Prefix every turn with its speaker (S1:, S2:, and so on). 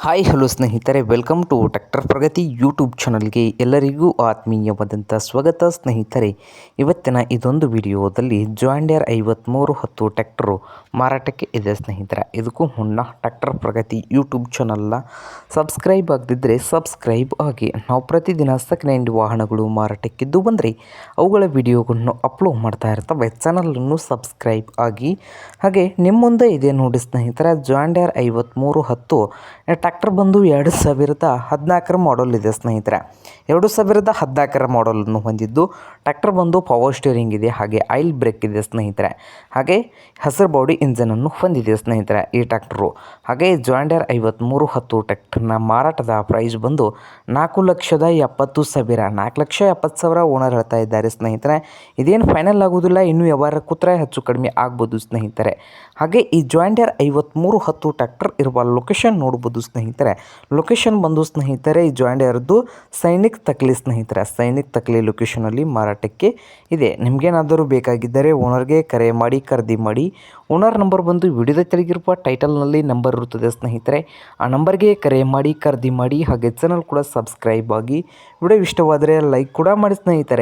S1: Hi hello ಸ್ನೇಹಿತರೆ, welcome to tractor Pragati YouTube ಚಾನಲ್ಗೆ ಎಲ್ಲರಿಗೂ ಆತ್ಮೀಯವಾದಂಥ ಸ್ವಾಗತ. ಸ್ನೇಹಿತರೆ, ಇವತ್ತಿನ ಇದೊಂದು ವಿಡಿಯೋದಲ್ಲಿ ಜಾಂಡ್ ಡಿಯರ್ 5310 ಟ್ರ್ಯಾಕ್ಟರು ಮಾರಾಟಕ್ಕೆ ಇದೆ. ಸ್ನೇಹಿತರೆ, ಇದಕ್ಕೂ ಮುನ್ನ ಟ್ರ್ಯಾಕ್ಟರ್ ಪ್ರಗತಿ ಯೂಟ್ಯೂಬ್ ಚಾನಲ್ನ ಸಬ್ಸ್ಕ್ರೈಬ್ ಆಗದಿದ್ದರೆ ಸಬ್ಸ್ಕ್ರೈಬ್ ಆಗಿ. ನಾವು ಪ್ರತಿದಿನ ಸೆಕೆಂಡ್ ಹ್ಯಾಂಡ್ ವಾಹನಗಳು ಮಾರಾಟಕ್ಕಿದ್ದು ಬಂದರೆ ಅವುಗಳ ವಿಡಿಯೋಗಳನ್ನು ಅಪ್ಲೋಡ್ ಮಾಡ್ತಾ ಇರ್ತವೆ. ಚಾನಲನ್ನು ಸಬ್ಸ್ಕ್ರೈಬ್ ಆಗಿ. ಹಾಗೆ ನಿಮ್ಮ ಮುಂದೆ ಇದೆ ನೋಡಿ ಸ್ನೇಹಿತರೆ, ಜಾಂಡ್ ಡಿಯರ್ 5310 ಟ್ರ್ಯಾಕ್ಟರ್ ಬಂದು 2014 ಮಾಡಲ್ ಇದೆ. ಸ್ನೇಹಿತರೆ, 2014 ಮಾಡಲನ್ನು ಹೊಂದಿದ್ದು ಟ್ರ್ಯಾಕ್ಟರ್ ಬಂದು ಪವರ್ ಸ್ಟೀರಿಂಗ್ ಇದೆ, ಹಾಗೆ ಆಯಿಲ್ ಬ್ರೇಕ್ ಇದೆ ಸ್ನೇಹಿತರೆ. ಹಾಗೆ ಹಸಿರು ಬಾಡಿ ಇಂಜನನ್ನು ಹೊಂದಿದೆ ಸ್ನೇಹಿತರೆ ಈ ಟ್ರ್ಯಾಕ್ಟರು. ಹಾಗೆ ಜಾಂಡ್ ಡಿಯರ್ 5310 ಟ್ರ್ಯಾಕ್ಟರ್ನ ಮಾರಾಟದ ಪ್ರೈಸ್ ಬಂದು 4,70,000 4,70,000 ಓನರ್ ಹೇಳ್ತಾ ಇದ್ದಾರೆ ಸ್ನೇಹಿತರೆ. ಇದೇನು ಫೈನಲ್ ಆಗೋದಿಲ್ಲ, ಇನ್ನೂ ವ್ಯವಹಾರ ಕೂತ್ರೆ ಹೆಚ್ಚು ಕಡಿಮೆ ಆಗ್ಬೋದು ಸ್ನೇಹಿತರೆ. ಹಾಗೆ ಈ ಜಾಂಡ್ ಡಿಯರ್ 5310 ಟ್ರ್ಯಾಕ್ಟರ್ ಇರುವ ಲೊಕೇಶನ್ ನೋಡ್ಬೋದು ಸ್ನೇಹಿತರೆ. ಲೊಕೇಶನ್ ಬಂದು ಸ್ನೇಹಿತರೆ ಈ ಜಾಂಡ್ ಡಿಯರ್ದು ಸೈನಿಕ್ ತಕ್ಲಿ ಸ್ನೇಹಿತರೆ. ಸೈನಿಕ್ ತಕ್ಲಿ ಲೊಕೇಶನಲ್ಲಿ ಮಾರಾಟಕ್ಕೆ ಇದೆ. ನಿಮಗೇನಾದರೂ ಬೇಕಾಗಿದ್ದರೆ ಓನರ್ಗೆ ಕರೆ ಮಾಡಿ ಖರೀದಿ ಮಾಡಿ. ಓನರ್ ನಂಬರ್ ಬಂದು ವಿಡಿಯೋದ ಕೆಳಗಿರುವ ಟೈಟಲ್ನಲ್ಲಿ ನಂಬರ್ ಇರುತ್ತದೆ ಸ್ನೇಹಿತರೆ. ಆ ನಂಬರ್ಗೆ ಕರೆ ಮಾಡಿ ಖರೀದಿ ಮಾಡಿ. ಹಾಗೆ ಚಾನಲ್ ಕೂಡ ಸಬ್ಸ್ಕ್ರೈಬ್ ಆಗಿ. ವಿಡಿಯೋ ಇಷ್ಟವಾದರೆ ಲೈಕ್ ಕೂಡ ಮಾಡಿ ಸ್ನೇಹಿತರೆ.